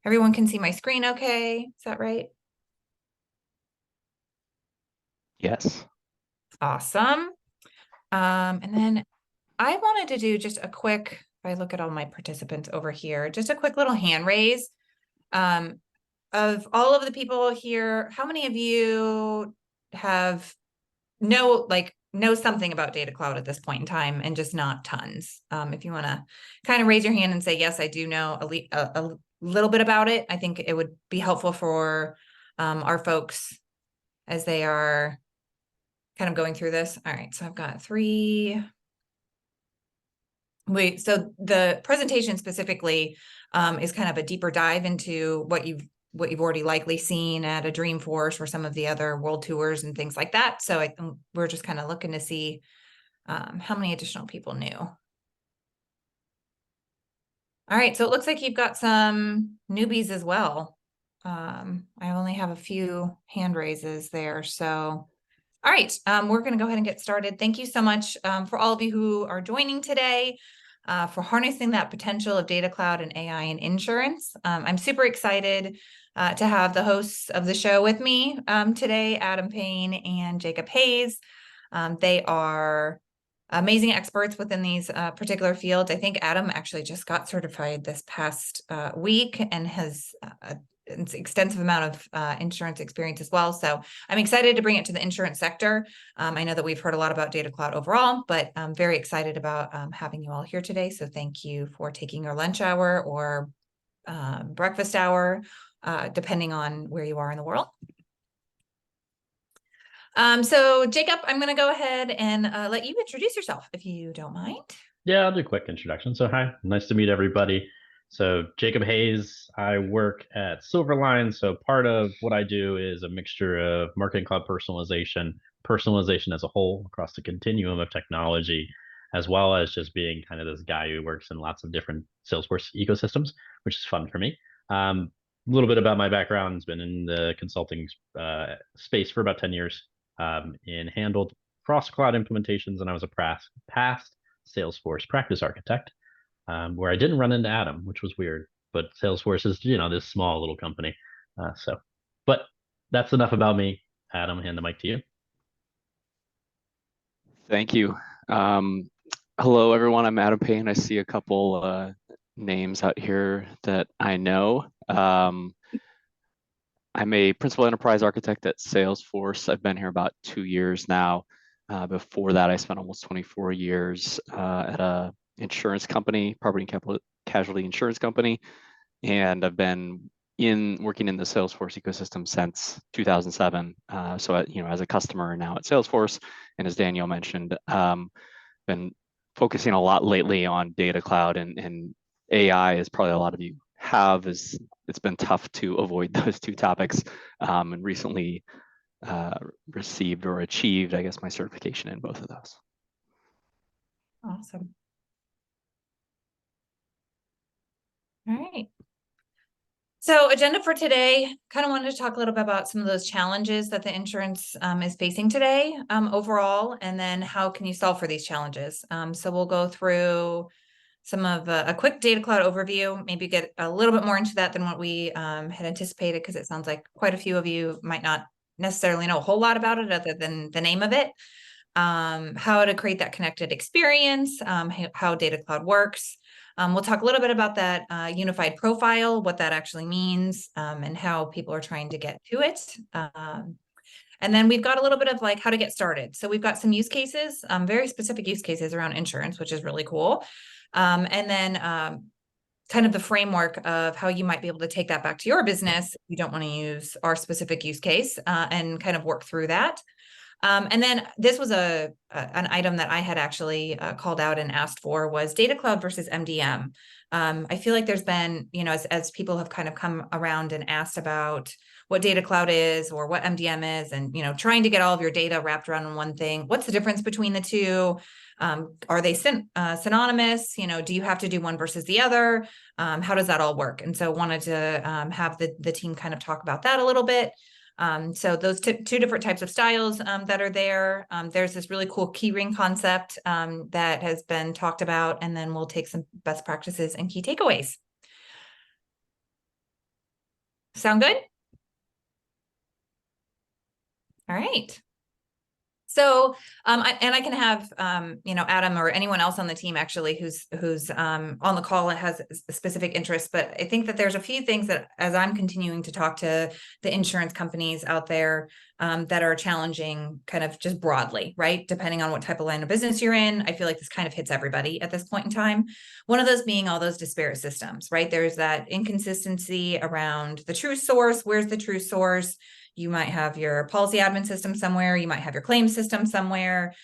Everyone can see my screen okay? Is that right? Yes. Awesome. And then I wanted to do just a quick, if I look at all my participants over here, just a quick little hand raise. Of all of the people here, how many of you have know something about Data Cloud at this point in time and just not tons? If you want to kind of raise your hand and say, yes, I do know a little bit about it, I think it would be helpful for our folks as they are kind of going through this. All right, so I've got 3. So the presentation specifically is kind of a deeper dive into what you've already likely seen at a Dreamforce or some of the other world tours and things like that. So I think we're just kind of looking to see how many additional people knew. All right, so it looks like you've got some newbies as well. I only have a few hand raises there, so all right, we're going to go ahead and get started. Thank you so much for all of you who are joining today, for harnessing that potential of Data Cloud and AI in insurance. I'm super excited to have the hosts of the show with me today, Adam Payne and Jacob Hayes. They are amazing experts within these particular fields. I think Adam actually just got certified this past week and has an extensive amount of insurance experience as well. So I'm excited to bring it to the insurance sector. I know that we've heard a lot about Data Cloud overall, but I'm very excited about having you all here today. So thank you for taking your lunch hour or breakfast hour, depending on where you are in the world. So Jacob, I'm going to go ahead and let you introduce yourself if you don't mind. Yeah, I'll do a quick introduction. So hi, nice to meet everybody. So Jacob Hayes, I work at Silverline. So part of what I do is a mixture of marketing cloud personalization as a whole across the continuum of technology, as well as just being kind of this guy who works in lots of different Salesforce ecosystems, which is fun for me. A little bit about my background has been in the consulting space for about 10 years, and handled cross cloud implementations, and I was a past Salesforce practice architect, where I didn't run into Adam, which was weird. But Salesforce is, this small little company. But that's enough about me. Adam, hand the mic to you. Thank you. Hello, everyone. I'm Adam Payne. I see a couple names out here that I know. I'm a principal enterprise architect at Salesforce. I've been here about 2 years now. Before that, I spent almost 24 years at a insurance company, property and casualty insurance company, and I've been working in the Salesforce ecosystem since 2007. So, as a customer now at Salesforce, and as Danielle mentioned, been focusing a lot lately on Data Cloud and AI, as probably a lot of you have. It's been tough to avoid those two topics, and recently received or achieved, I guess, my certification in both of those. Awesome. All right. So agenda for today, kind of wanted to talk a little bit about some of those challenges that the insurance is facing today overall, and then how can you solve for these challenges? So we'll go through some of a quick Data Cloud overview, maybe get a little bit more into that than what we had anticipated, because it sounds like quite a few of you might not necessarily know a whole lot about it other than the name of it. How to create that connected experience, how Data Cloud works. We'll talk a little bit about that unified profile, what that actually means, and how people are trying to get to it. And then we've got a little bit of like how to get started. So we've got some use cases, very specific use cases around insurance, which is really cool. And then kind of the framework of how you might be able to take that back to your business if you don't want to use our specific use case, and kind of work through that. And then this was an item that I had actually called out and asked for, was Data Cloud versus MDM. I feel like there's been, as people have kind of come around and asked about what Data Cloud is or what MDM is, and, trying to get all of your data wrapped around one thing. What's the difference between the two? Are they synonymous? Do you have to do one versus the other? How does that all work? And so wanted to have the team kind of talk about that a little bit. So those two different types of styles that are there. There's this really cool keyring concept that has been talked about, and then we'll take some best practices and key takeaways. Sound good? All right. So, I can have, Adam or anyone else on the team actually who's on the call and has a specific interest, but I think that there's a few things that as I'm continuing to talk to the insurance companies out there that are challenging kind of just broadly, right? Depending on what type of line of business you're in, I feel like this kind of hits everybody at this point in time. One of those being all those disparate systems, right? There's that inconsistency around the true source. Where's the true source? You might have your policy admin system somewhere. You might have your claim system somewhere.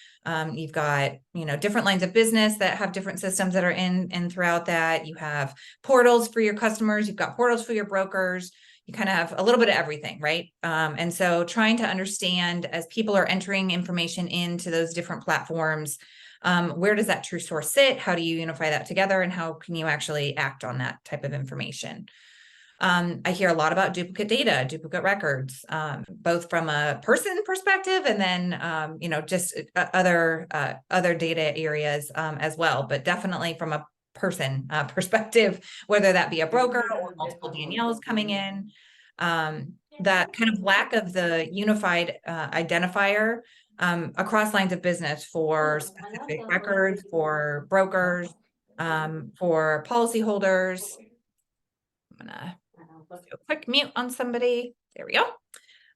You've got, different lines of business that have different systems that are in throughout that. You have portals for your customers. You've got portals for your brokers. You kind of have a little bit of everything, right? And so trying to understand as people are entering information into those different platforms, where does that true source sit? How do you unify that together? And how can you actually act on that type of information? I hear a lot about duplicate data, duplicate records, both from a person perspective and then, just other data areas as well, but definitely from a person perspective, whether that be a broker or multiple Danielles coming in. That kind of lack of the unified identifier across lines of business for specific records, for brokers, for policyholders. I'm gonna do a quick mute on somebody. There we go.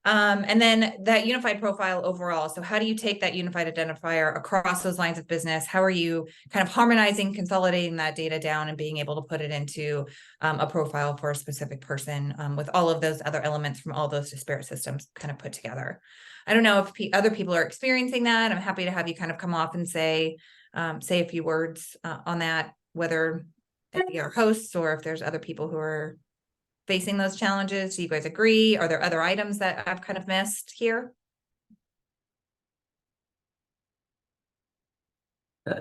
And then that unified profile overall. So how do you take that unified identifier across those lines of business? How are you kind of harmonizing, consolidating that data down and being able to put it into a profile for a specific person with all of those other elements from all those disparate systems kind of put together? I don't know if other people are experiencing that. I'm happy to have you kind of come off and say a few words on that, whether it be our hosts or if there's other people who are facing those challenges. Do you guys agree? Are there other items that I've kind of missed here?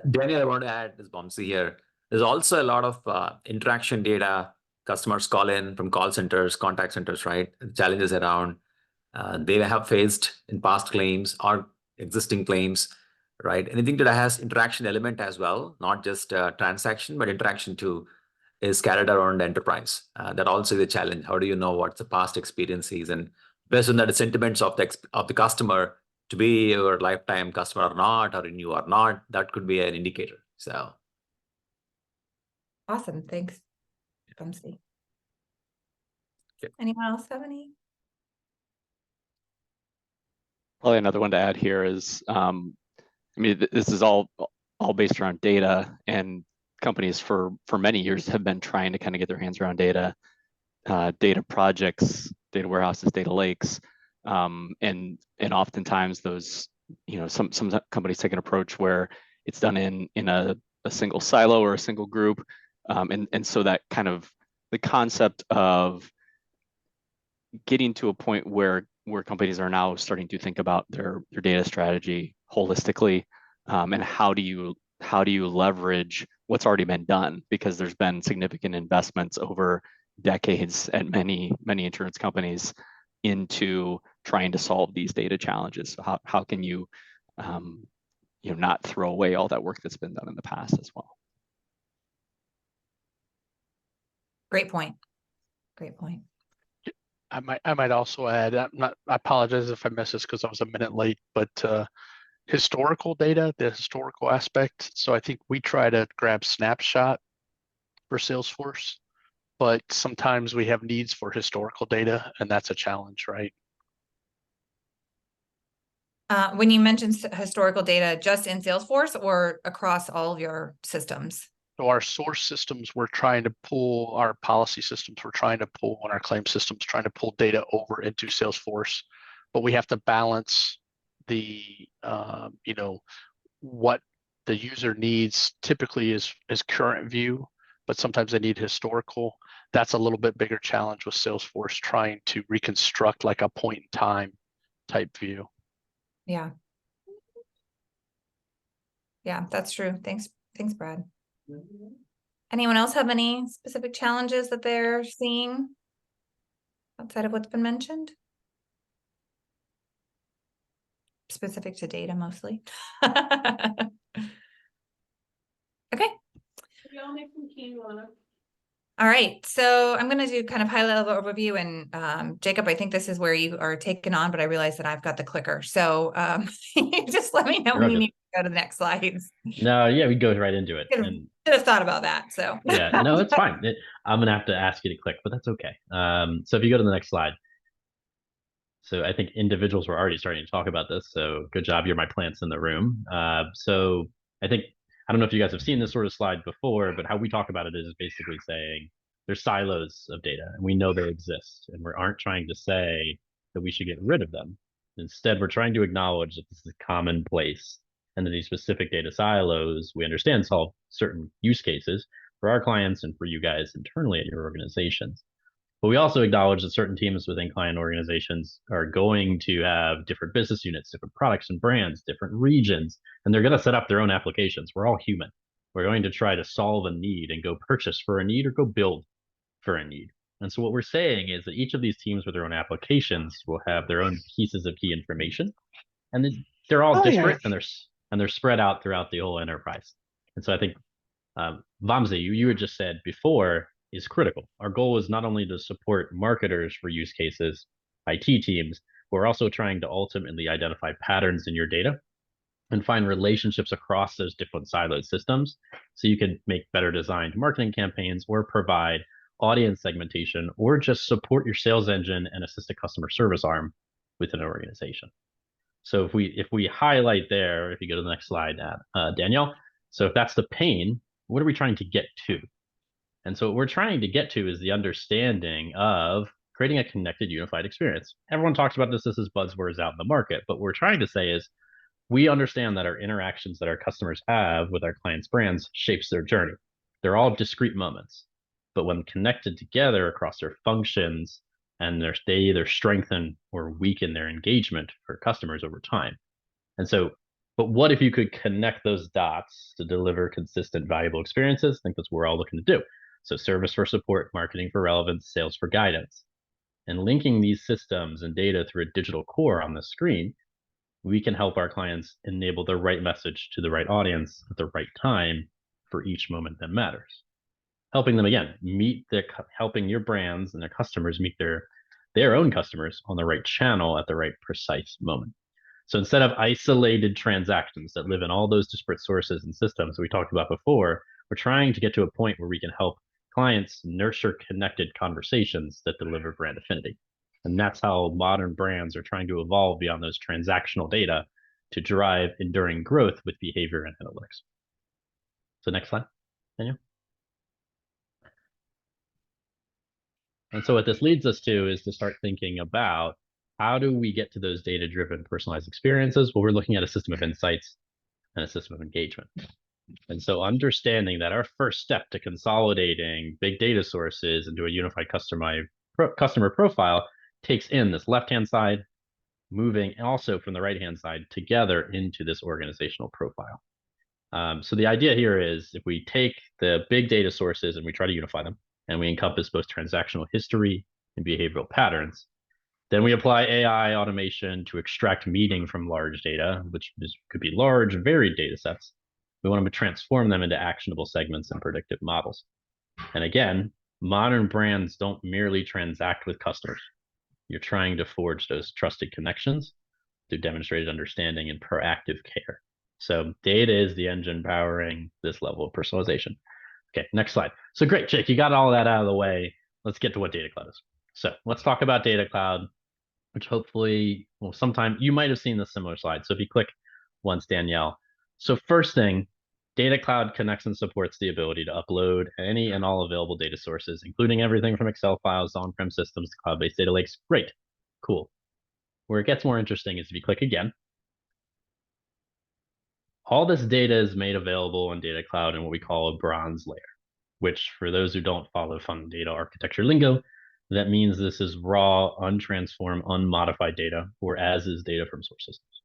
Daniel, I want to add this, Bomsey here. There's also a lot of interaction data. Customers call in from call centers, contact centers, right? Challenges around they have faced in past claims or existing claims, right? Anything that has interaction element as well, not just transaction, but interaction too, is scattered around the enterprise. That also is a challenge. How do you know what the past experience is? And based on the sentiments of the customer, to be your lifetime customer or not, or renew or not, that could be an indicator. So Awesome, thanks, Bumsy. Okay. Anyone else have any? Probably another one to add here is, this is all based around data, and companies for many years have been trying to kind of get their hands around data, data projects, data warehouses, data lakes, and oftentimes those, some companies take an approach where it's done in a single silo or a single group, and so that kind of the concept of getting to a point where companies are now starting to think about their data strategy holistically, and how do you leverage what's already been done, because there's been significant investments over decades at many insurance companies into trying to solve these data challenges. So how can you not throw away all that work that's been done in the past as well? Great point. Great point. I might also add, I apologize if I missed this because I was a minute late, but historical data, the historical aspect. So I think we try to grab snapshot for Salesforce, but sometimes we have needs for historical data, and that's a challenge, right? When you mentioned historical data, just in Salesforce or across all of your systems? So our source systems, we're trying to pull our policy systems, we're trying to pull on our claim systems, trying to pull data over into Salesforce, but we have to balance the, what the user needs typically is current view, but sometimes they need historical. That's a little bit bigger challenge with Salesforce, trying to reconstruct like a point in time type view. Yeah. Yeah, that's true. Thanks, Brad. Anyone else have any specific challenges that they're seeing outside of what's been mentioned? Specific to data mostly. Okay. All right, so I'm going to do kind of high level overview, and Jacob, I think this is where you are taken on, but I realize that I've got the clicker. So you just let me know You're when all you good. need to go to the next slides. No, yeah, we go right into it. Should And have thought about that. So yeah, no, it's fine. I'm gonna have to ask you to click, but that's okay. So if you go to the next slide. So I think individuals were already starting to talk about this. So good job, you're my plants in the room. So I think I don't know if you guys have seen this sort of slide before, but how we talk about it is basically saying there's silos of data, and we know they exist, and we aren't trying to say that we should get rid of them. Instead, we're trying to acknowledge that this is a common place, and that these specific data silos we understand solve certain use cases for our clients and for you guys internally at your organizations. But we also acknowledge that certain teams within client organizations are going to have different business units, different products and brands, different regions, and they're going to set up their own applications. We're all human. We're going to try to solve a need and go purchase for a need or go build for a need. And so what we're saying is that each of these teams with their own applications will have their own pieces of key information, and they're all disparate, and they're spread out throughout the whole enterprise. And so I think Vamsi, you had just said before, is critical. Our goal is not only to support marketers for use cases, IT teams, we're also trying to ultimately identify patterns in your data and find relationships across those different siloed systems so you can make better designed marketing campaigns or provide audience segmentation or just support your sales engine and assist a customer service arm within an organization. So if we highlight there, if you go to the next slide, Danielle, so if that's the Payne, what are we trying to get to? And so what we're trying to get to is the understanding of creating a connected, unified experience. Everyone talks about this as buzzwords out in the market, but what we're trying to say is we understand that our interactions that our customers have with our clients' brands shapes their journey. They're all discrete moments, but when connected together across their functions, and they either strengthen or weaken their engagement for customers over time. And so, but what if you could connect those dots to deliver consistent, valuable experiences? I think that's what we're all looking to do. So service for support, marketing for relevance, sales for guidance. And linking these systems and data through a digital core on the screen, we can help our clients enable the right message to the right audience at the right time for each moment that matters. Helping them again, helping your brands and their customers meet their own customers on the right channel at the right precise moment. So instead of isolated transactions that live in all those disparate sources and systems we talked about before, we're trying to get to a point where we can help clients nurture connected conversations that deliver brand affinity. And that's how modern brands are trying to evolve beyond those transactional data to drive enduring growth with behavior and analytics. So next slide, Daniel. And so what this leads us to is to start thinking about how do we get to those data-driven personalized experiences? Well, we're looking at a system of insights and a system of engagement. And so understanding that our first step to consolidating big data sources into a unified customer profile takes in this left-hand side, moving also from the right-hand side together into this organizational profile. So the idea here is if we take the big data sources and we try to unify them, and we encompass both transactional history and behavioral patterns, then we apply AI automation to extract meaning from large data, which could be large, varied data sets. We want to transform them into actionable segments and predictive models. And again, modern brands don't merely transact with customers. You're trying to forge those trusted connections through demonstrated understanding and proactive care. So data is the engine powering this level of personalization. Okay, next slide. So great, Jake, you got all that out of the way. Let's get to what Data Cloud is. So let's talk about Data Cloud, which hopefully, well, sometime you might have seen this similar slide. So if you click once, Danielle. So first thing, Data Cloud connects and supports the ability to upload any and all available data sources, including everything from Excel files, on-prem systems to cloud-based data lakes. Great, cool. Where it gets more interesting is if you click again, all this data is made available in Data Cloud in what we call a bronze layer, which for those who don't follow fun data architecture lingo, that means this is raw, untransformed, unmodified data, or as is data from source systems.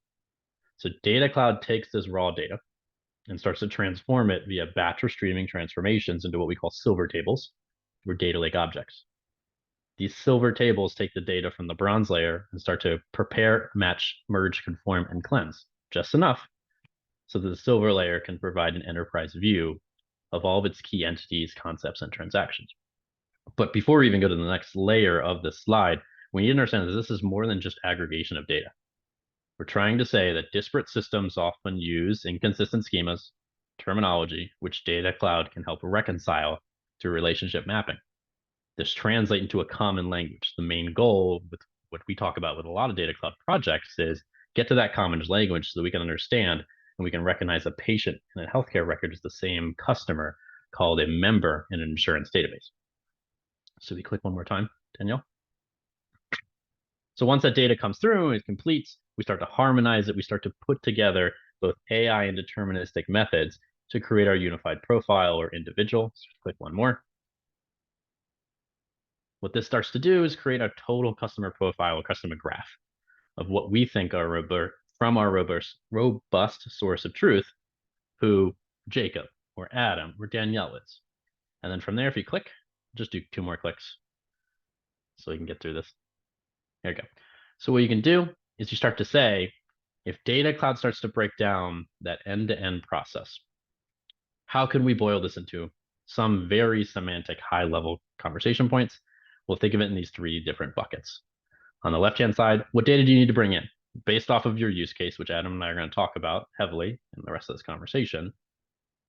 So Data Cloud takes this raw data and starts to transform it via batch or streaming transformations into what we call silver tables, or data lake objects. These silver tables take the data from the bronze layer and start to prepare, match, merge, conform, and cleanse just enough so that the silver layer can provide an enterprise view of all of its key entities, concepts, and transactions. But before we even go to the next layer of this slide, we need to understand that this is more than just aggregation of data. We're trying to say that disparate systems often use inconsistent schemas, terminology, which Data Cloud can help reconcile through relationship mapping. This translates into a common language. The main goal with what we talk about with a lot of Data Cloud projects is get to that common language so that we can understand and we can recognize a patient in a healthcare record is the same customer called a member in an insurance database. So we click one more time, Danielle. So once that data comes through and it completes, we start to harmonize it. We start to put together both AI and deterministic methods to create our unified profile or individual. So click one more. What this starts to do is create a total customer profile, or customer graph of what we think are from our robust source of truth, who Jacob or Adam or Danielle is. And then from there, if you click, just do 2 more clicks so we can get through this. There you go. So what you can do is you start to say, if Data Cloud starts to break down that end-to-end process, how can we boil this into some very semantic high-level conversation points? We'll think of it in these 3 different buckets. On the left-hand side, what data do you need to bring in? Based off of your use case, which Adam and I are going to talk about heavily in the rest of this conversation,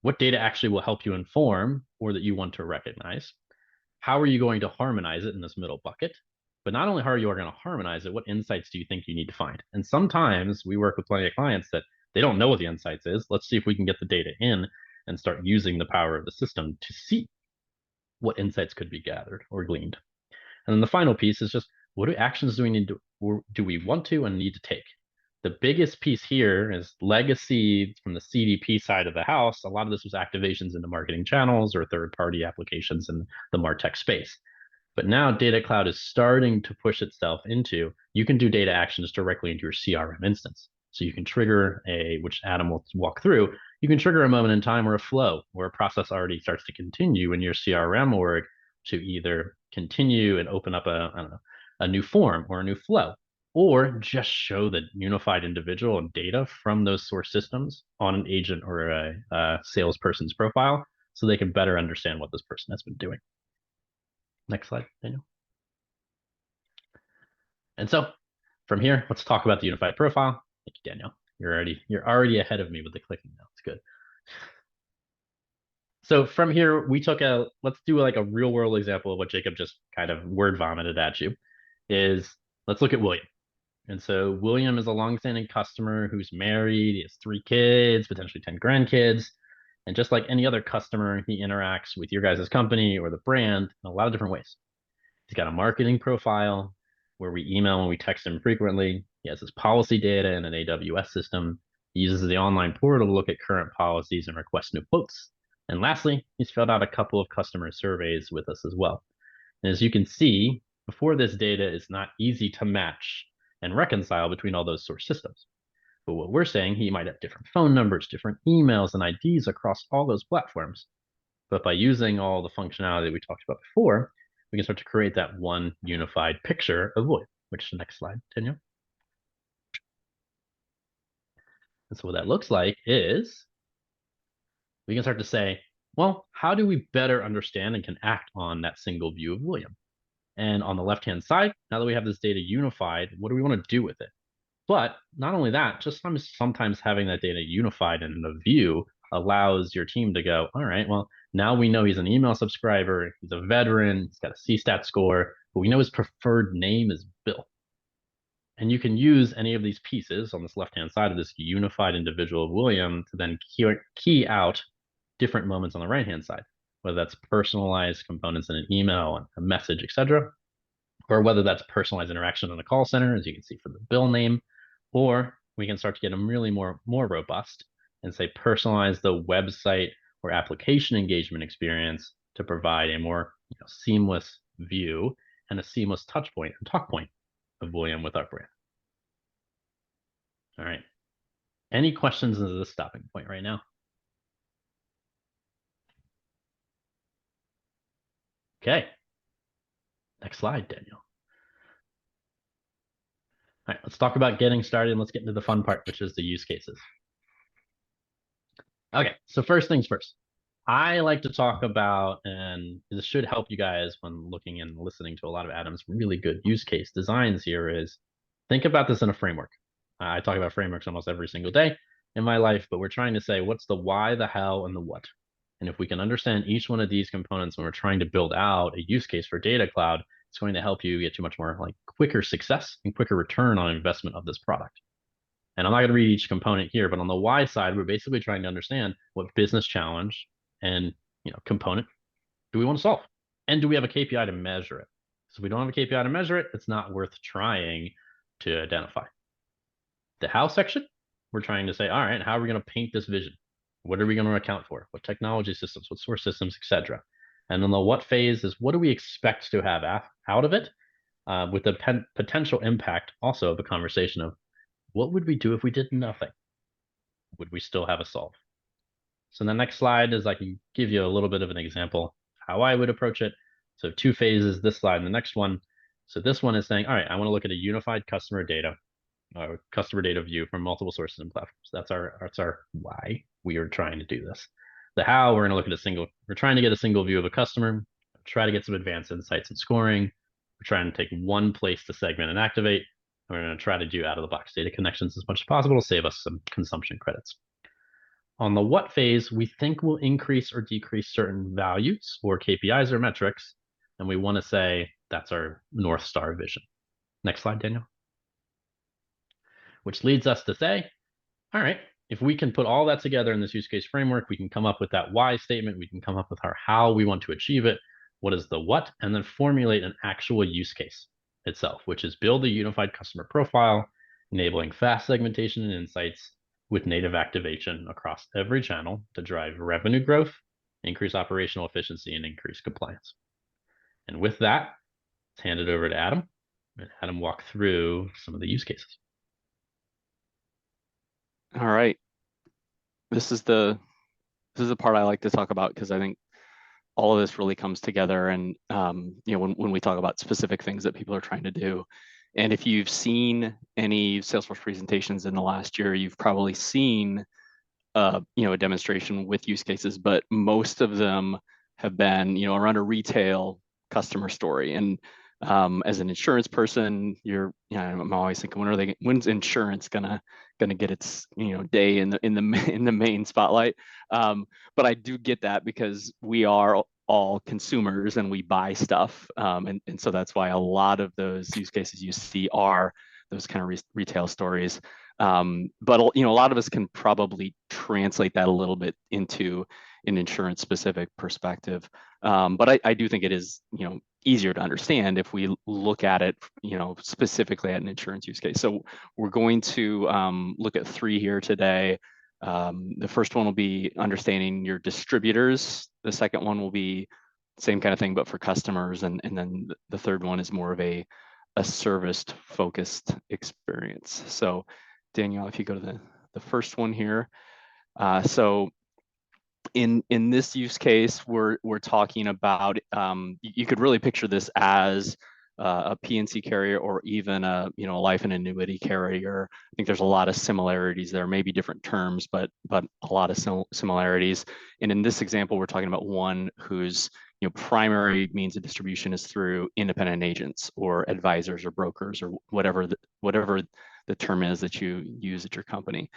what data actually will help you inform or that you want to recognize? How are you going to harmonize it in this middle bucket? But not only how are you going to harmonize it, what insights do you think you need to find? And sometimes we work with plenty of clients that they don't know what the insights is. Let's see if we can get the data in and start using the power of the system to see what insights could be gathered or gleaned. And then the final piece is just what actions do we need to, or do we want to and need to take? The biggest piece here is legacy from the CDP side of the house. A lot of this was activations into marketing channels or third-party applications in the MarTech space. But now Data Cloud is starting to push itself into, you can do data actions directly into your CRM instance. So you can trigger which Adam will walk through, you can trigger a moment in time or a flow where a process already starts to continue in your CRM org to either continue and open up a new form or a new flow, or just show the unified individual and data from those source systems on an agent or a salesperson's profile so they can better understand what this person has been doing. Next slide, Daniel. And so from here, let's talk about the unified profile. Thank you, Daniel. You're already ahead of me with the clicking now. It's good. So from here, we took let's do like a real world example of what Jacob just kind of word vomited at you. Let's look at William. And so William is a longstanding customer who's married. He has 3 kids, potentially 10 grandkids. And just like any other customer, he interacts with your guys' company or the brand in a lot of different ways. He's got a marketing profile where we email and we text him frequently. He has his policy data in an AWS system. He uses the online portal to look at current policies and request new quotes. And lastly, he's filled out a couple of customer surveys with us as well. And as you can see, before this data is not easy to match and reconcile between all those source systems. But what we're saying, he might have different phone numbers, different emails, and IDs across all those platforms. But by using all the functionality we talked about before, we can start to create that one unified picture of William, which next slide, Daniel. And so what that looks like is we can start to say, well, how do we better understand and can act on that single view of William? And on the left-hand side, now that we have this data unified, what do we want to do with it? But not only that, just sometimes having that data unified in the view allows your team to go, all right, well, now we know he's an email subscriber, he's a veteran, he's got a CSAT score, but we know his preferred name is Bill. And you can use any of these pieces on this left-hand side of this unified individual of William to then key out different moments on the right-hand side, whether that's personalized components in an email, a message, etc., or whether that's personalized interaction in a call center, as you can see for the Bill name, or we can start to get them really more robust and say personalize the website or application engagement experience to provide a more seamless view and a seamless touch point and talk point of William with our brand. All right. Any questions as a stopping point right now? Okay. Next slide, Daniel. All right, let's talk about getting started and let's get into the fun part, which is the use cases. Okay, so first things first, I like to talk about, and this should help you guys when looking and listening to a lot of Adam's really good use case designs here, is think about this in a framework. I talk about frameworks almost every single day in my life, but we're trying to say, what's the why, the how, and the what? And if we can understand each one of these components when we're trying to build out a use case for Data Cloud, it's going to help you get to much more like quicker success and quicker return on investment of this product. And I'm not going to read each component here, but on the why side, we're basically trying to understand what business challenge and component do we want to solve, and do we have a KPI to measure it? So if we don't have a KPI to measure it, it's not worth trying to identify. The how section, we're trying to say, all right, how are we going to paint this vision? What are we going to account for? What technology systems, what source systems, etc. And then the what phase is, what do we expect to have out of it, with the potential impact also of a conversation of, what would we do if we did nothing? Would we still have a solve? So the next slide is I can give you a little bit of an example how I would approach it. So 2 phases, this slide and the next one. So this one is saying, all right, I want to look at a unified customer data view from multiple sources and platforms. That's our why we are trying to do this. The how, we're going to look at we're trying to get a single view of a customer, try to get some advanced insights and scoring. We're trying to take one place to segment and activate. And we're going to try to do out of the box data connections as much as possible to save us some consumption credits. On the what phase, we think will increase or decrease certain values or KPIs or metrics, and we want to say that's our North Star vision. Next slide, Daniel. Which leads us to say, all right, if we can put all that together in this use case framework, we can come up with that why statement, we can come up with our how we want to achieve it, what is the what, and then formulate an actual use case itself, which is build a unified customer profile, enabling fast segmentation and insights with native activation across every channel to drive revenue growth, increase operational efficiency, and increase compliance. And with that, let's hand it over to Adam, and Adam walk through some of the use cases. All right. This is the part I like to talk about, because I think all of this really comes together, and when we talk about specific things that people are trying to do. And if you've seen any Salesforce presentations in the last year, you've probably seen a demonstration with use cases, but most of them have been around a retail customer story. And as an insurance person, I'm always thinking, when's insurance gonna get its day in the main spotlight? But I do get that, because we are all consumers and we buy stuff, and so that's why a lot of those use cases you see are those kind of retail stories. But a lot of us can probably translate that a little bit into an insurance specific perspective. But I do think it is easier to understand if we look at it specifically at an insurance use case. So we're going to look at 3 here today. The first one will be understanding your distributors. The second one will be same kind of thing, but for customers. And then the third one is more of a service focused experience. So Danielle, if you go to the first one here. So in this use case, we're talking about, you could really picture this as a P&C carrier, or even a life and annuity carrier. I think there's a lot of similarities there, maybe different terms, but a lot of similarities. And in this example, we're talking about one whose primary means of distribution is through independent agents or advisors or brokers, or whatever the term is that you use at your company.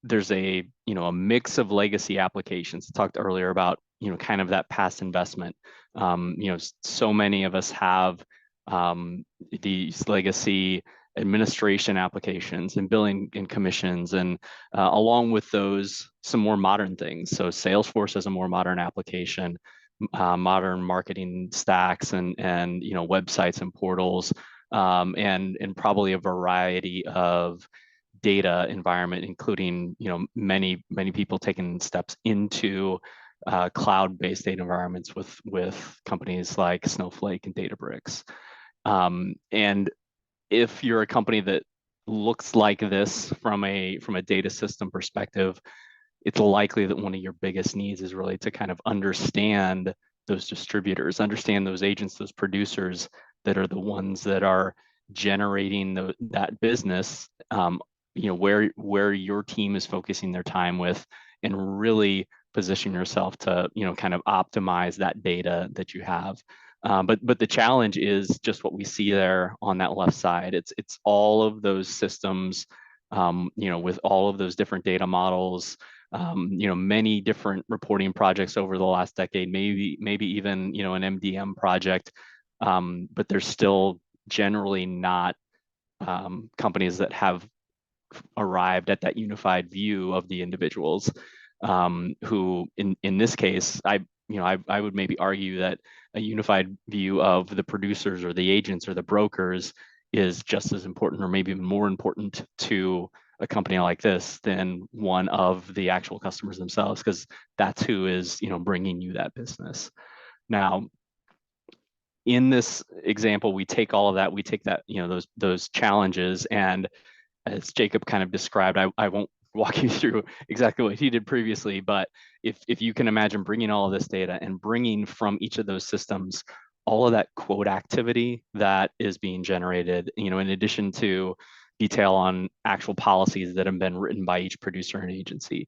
There's a mix of legacy applications. I talked earlier about kind of that past investment. So many of us have these legacy administration applications and billing and commissions, and along with those, some more modern things. So Salesforce has a more modern application, modern marketing stacks, and websites and portals, and probably a variety of data environment, including many people taking steps into cloud-based data environments with companies like Snowflake and Databricks. And if you're a company that looks like this from a data system perspective, it's likely that one of your biggest needs is really to kind of understand those distributors, understand those agents, those producers that are the ones that are generating that business, where your team is focusing their time with, and really position yourself to, kind of optimize that data that you have. But the challenge is just what we see there on that left side. It's all of those systems, with all of those different data models, many different reporting projects over the last decade, maybe even, an MDM project, but there's still generally not companies that have arrived at that unified view of the individuals, who in this case, I would maybe argue that a unified view of the producers or the agents or the brokers is just as important, or maybe even more important to a company like this than one of the actual customers themselves, because that's who is, bringing you that business. Now, in this example, we take all of that, we take that, those challenges, and as Jacob kind of described, I won't walk you through exactly what he did previously, but if you can imagine bringing all of this data and bringing from each of those systems all of that quote activity that is being generated, in addition to detail on actual policies that have been written by each producer and agency,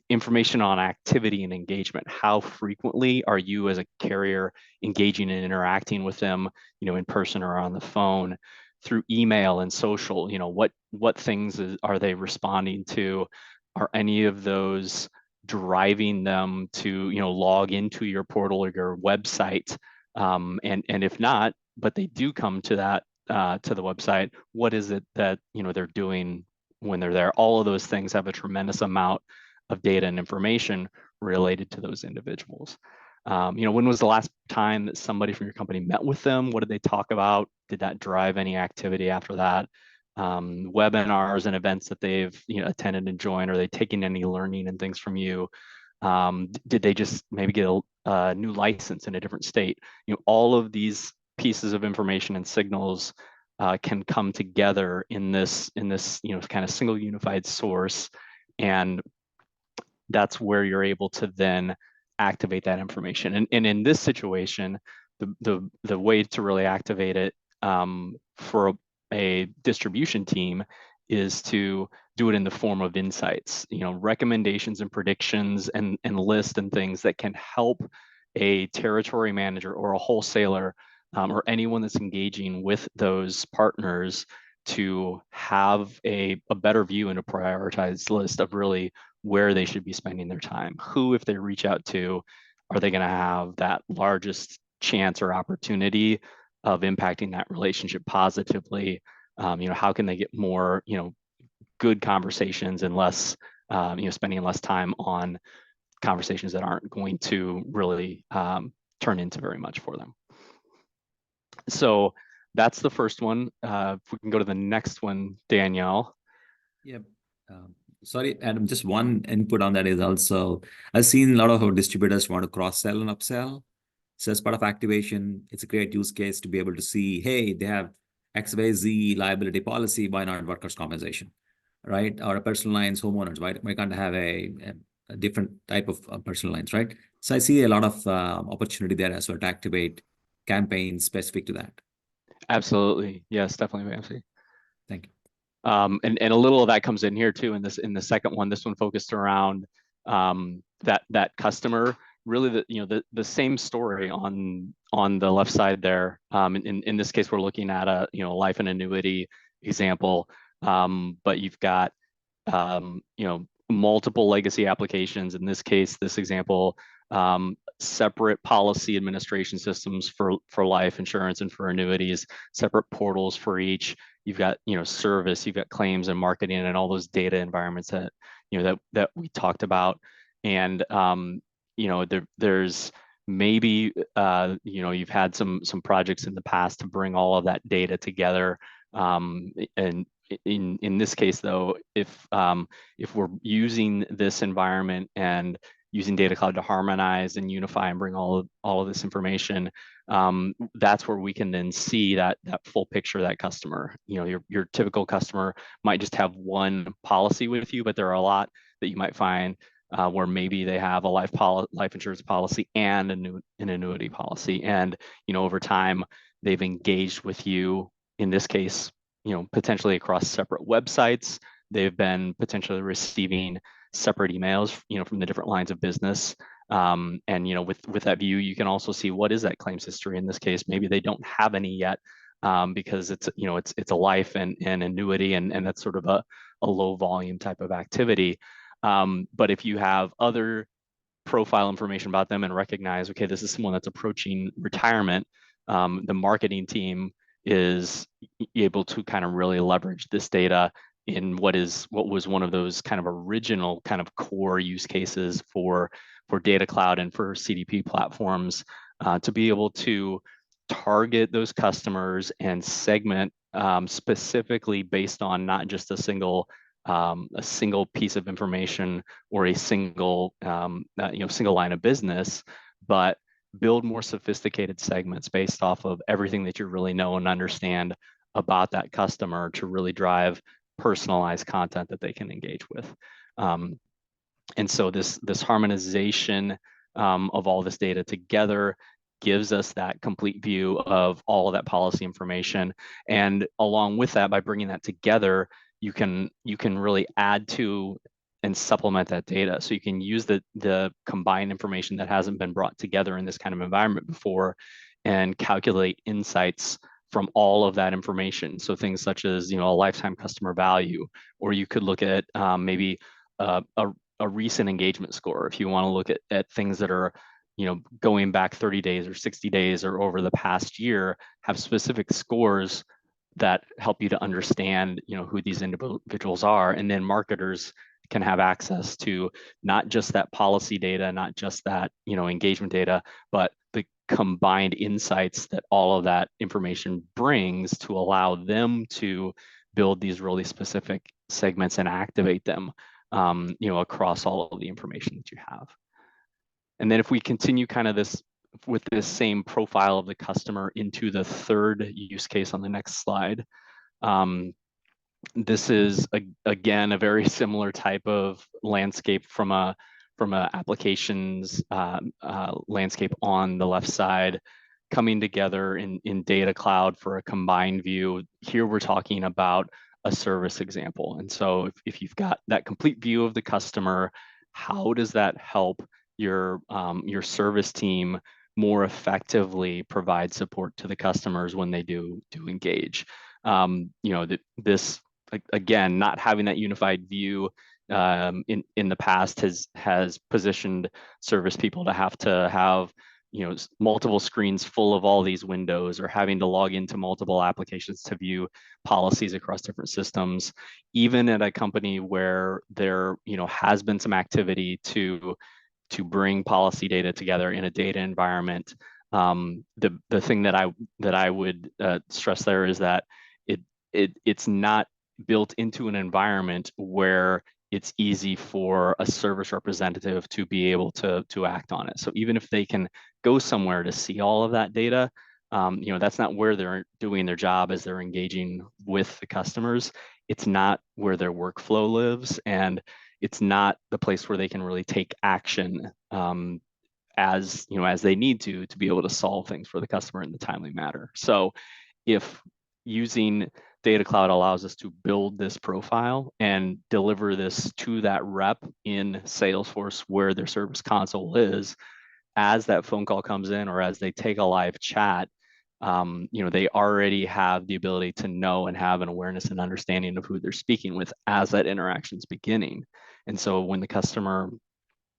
information on activity and engagement. How frequently are you as a carrier engaging and interacting with them, in person or on the phone, through email and social? What things are they responding to? Are any of those driving them to, log into your portal or your website? And if not, but they do come to that, to the website, what is it that, they're doing when they're there? All of those things have a tremendous amount of data and information related to those individuals. When was the last time that somebody from your company met with them? What did they talk about? Did that drive any activity after that? Webinars and events that they've attended and joined, are they taking any learning and things from you? Did they just maybe get a new license in a different state? All of these pieces of information and signals can come together in this kind of single unified source, and that's where you're able to then activate that information. And in this situation, the way to really activate it, for a distribution team, is to do it in the form of insights, recommendations and predictions and lists and things that can help a territory manager or a wholesaler, or anyone that's engaging with those partners, to have a better view and a prioritized list of really where they should be spending their time. Who, if they reach out to, are they going to have that largest chance or opportunity of impacting that relationship positively? How can they get more, good conversations and less, spending less time on conversations that aren't going to really turn into very much for them. So that's the first one. If we can go to the next one, Danielle. Yeah. Sorry, Adam, just one input on that is also, I've seen a lot of our distributors want to cross-sell and upsell. So as part of activation, it's a great use case to be able to see, hey, they have XYZ liability policy, why not workers' compensation, right? Or a personal lines, homeowners, right? Why can't have a different type of personal lines, right? So I see a lot of opportunity there as well to activate campaigns specific to that. Absolutely. Yes, definitely, Ramsey. Thank you. And a little of that comes in here too. In the second one, this one focused around that customer. Really, the same story on the left side there. In this case, we're looking at a life and annuity example, but you've got multiple legacy applications. In this case, this example, separate policy administration systems for life insurance and for annuities, separate portals for each. You've got service, you've got claims and marketing, and all those data environments that that we talked about. And there's maybe you've had some projects in the past to bring all of that data together. And in this case, though, if we're using this environment and using Data Cloud to harmonize and unify and bring all of this information, that's where we can then see that full picture of that customer. Your typical customer might just have one policy with you, but there are a lot that you might find where maybe they have a life insurance policy and an annuity policy, and over time they've engaged with you. In this case, potentially across separate websites, they've been potentially receiving separate emails, from the different lines of business. And with that view, you can also see what is that claims history. In this case, maybe they don't have any yet, because it's a life and annuity, and that's sort of a low volume type of activity. But if you have other profile information about them and recognize, okay, this is someone that's approaching retirement, the marketing team is able to kind of really leverage this data in what was one of those kind of original kind of core use cases for Data Cloud and for CDP platforms, to be able to target those customers and segment specifically based on not just a single piece of information or a single single line of business, but build more sophisticated segments based off of everything that you really know and understand about that customer to really drive personalized content that they can engage with. And so this harmonization of all this data together gives us that complete view of all of that policy information. And along with that, by bringing that together, you can really add to and supplement that data. So you can use the combined information that hasn't been brought together in this kind of environment before and calculate insights from all of that information. So things such as, a lifetime customer value, or you could look at maybe a recent engagement score. If you want to look at things that are, going back 30 days or 60 days or over the past year, have specific scores that help you to understand, who these individuals are. And then marketers can have access to not just that policy data, not just that, engagement data, but the combined insights that all of that information brings to allow them to build these really specific segments and activate them, across all of the information that you have. And then if we continue kind of with this same profile of the customer into the third use case on the next slide, this is again a very similar type of landscape from a applications landscape on the left side, coming together in Data Cloud for a combined view. Here we're talking about a service example. And so if you've got that complete view of the customer, how does that help your service team more effectively provide support to the customers when they do engage? This, again, not having that unified view in the past has positioned service people to have multiple screens full of all these windows, or having to log into multiple applications to view policies across different systems. Even at a company where there has been some activity to bring policy data together in a data environment, the thing that I would stress there is that it's not built into an environment where it's easy for a service representative to be able to act on it. So even if they can go somewhere to see all of that data, that's not where they're doing their job as they're engaging with the customers. It's not where their workflow lives, and it's not the place where they can really take action as they need to be able to solve things for the customer in the timely manner. So if using Data Cloud allows us to build this profile and deliver this to that rep in Salesforce where their service console is, as that phone call comes in or as they take a live chat, they already have the ability to know and have an awareness and understanding of who they're speaking with as that interaction's beginning. And so when the customer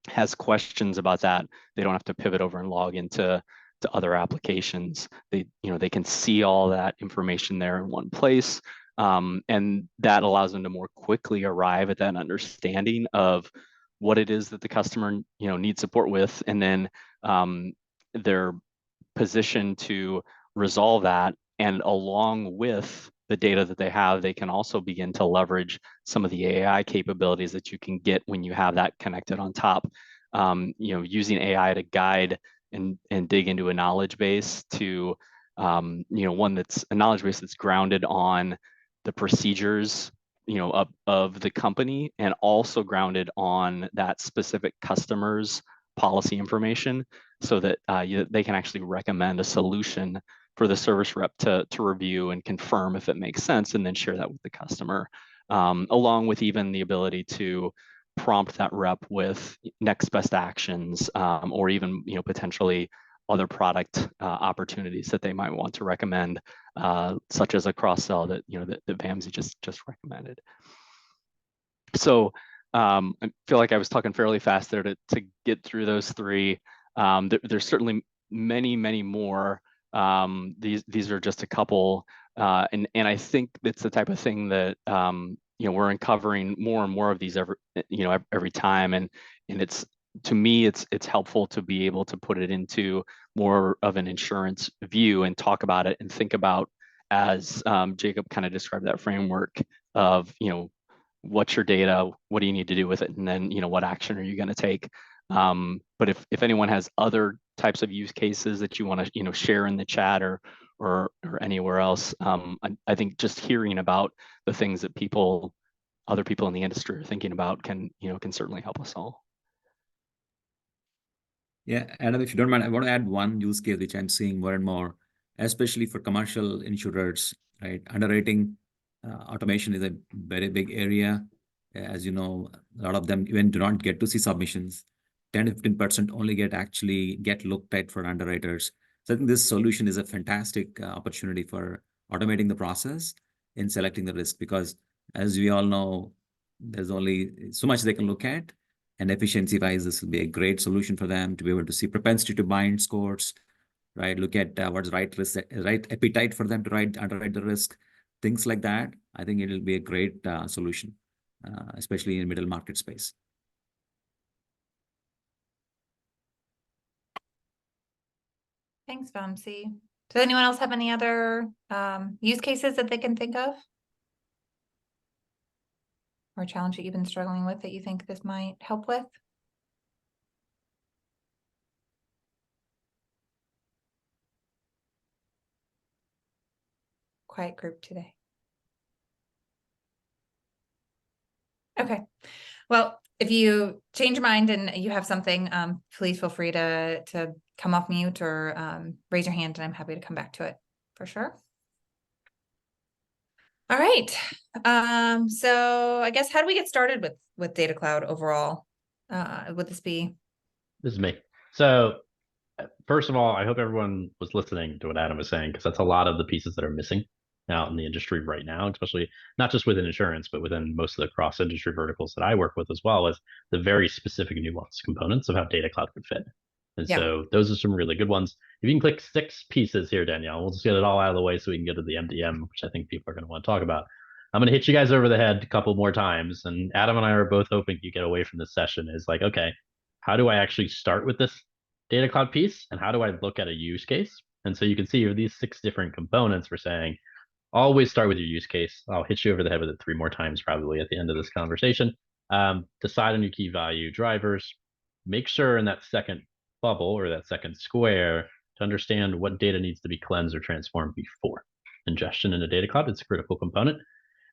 has questions about that, they don't have to pivot over and log into other applications. They can see all that information there in one place, and that allows them to more quickly arrive at that understanding of what it is that the customer needs support with, and then they're positioned to resolve that. And along with the data that they have, they can also begin to leverage some of the AI capabilities that you can get when you have that connected on top. Using AI to guide and dig into a knowledge base to one that's a knowledge base that's grounded on the procedures of the company, and also grounded on that specific customer's policy information, so that they can actually recommend a solution for the service rep to review and confirm if it makes sense, and then share that with the customer, along with even the ability to prompt that rep with next best actions, or even potentially other product opportunities that they might want to recommend, such as a cross sell that that Vamsi just recommended. So I feel like I was talking fairly fast there to get through those three. There's certainly many more. These are just a couple, and I think it's the type of thing that we're uncovering more and more of these every time, and it's, to me, it's helpful to be able to put it into more of an insurance view and talk about it and think about, as Jacob kind of described, that framework of what's your data, what do you need to do with it, and then what action are you going to take. But if anyone has other types of use cases that you want to share in the chat or anywhere else, I think just hearing about the things that other people in the industry are thinking about can certainly help us all. Yeah, Adam, if you don't mind, I want to add one use case which I'm seeing more and more, especially for commercial insurers, right? Underwriting automation is a very big area. As you know, a lot of them even do not get to see submissions. 10-15% only get looked at for underwriters. So I think this solution is a fantastic opportunity for automating the process in selecting the risk, because as we all know, there's only so much they can look at. And efficiency-wise, this will be a great solution for them to be able to see propensity to bind scores, right? Look at what's right risk, right appetite for them to underwrite the risk, things like that. I think it'll be a great solution, especially in middle market space. Thanks, Vamsi. Does anyone else have any other use cases that they can think of? Or a challenge that you've been struggling with that you think this might help with? Quiet group today. Okay. Well, if you change your mind and you have something, please feel free to come off mute or raise your hand, and I'm happy to come back to it for sure. All right. So I guess, how do we get started with Data Cloud overall? Would this be? This is me. So first of all, I hope everyone was listening to what Adam was saying, because that's a lot of the pieces that are missing out in the industry right now, especially not just within insurance, but within most of the cross-industry verticals that I work with as well, as the very specific nuanced components of how Data Cloud could fit. And so those are some really good ones. If you can click 6 pieces here, Danielle, we'll just get it all out of the way so we can get to the MDM, which I think people are going to want to talk about. I'm going to hit you guys over the head a couple more times. And Adam and I are both hoping you get away from this session is like, okay, how do I actually start with this Data Cloud piece? And how do I look at a use case? And so you can see here these 6 different components we're saying. Always start with your use case. I'll hit you over the head with it 3 more times probably at the end of this conversation. Decide on your key value drivers. Make sure in that second bubble or that second square to understand what data needs to be cleansed or transformed before ingestion into Data Cloud. It's a critical component.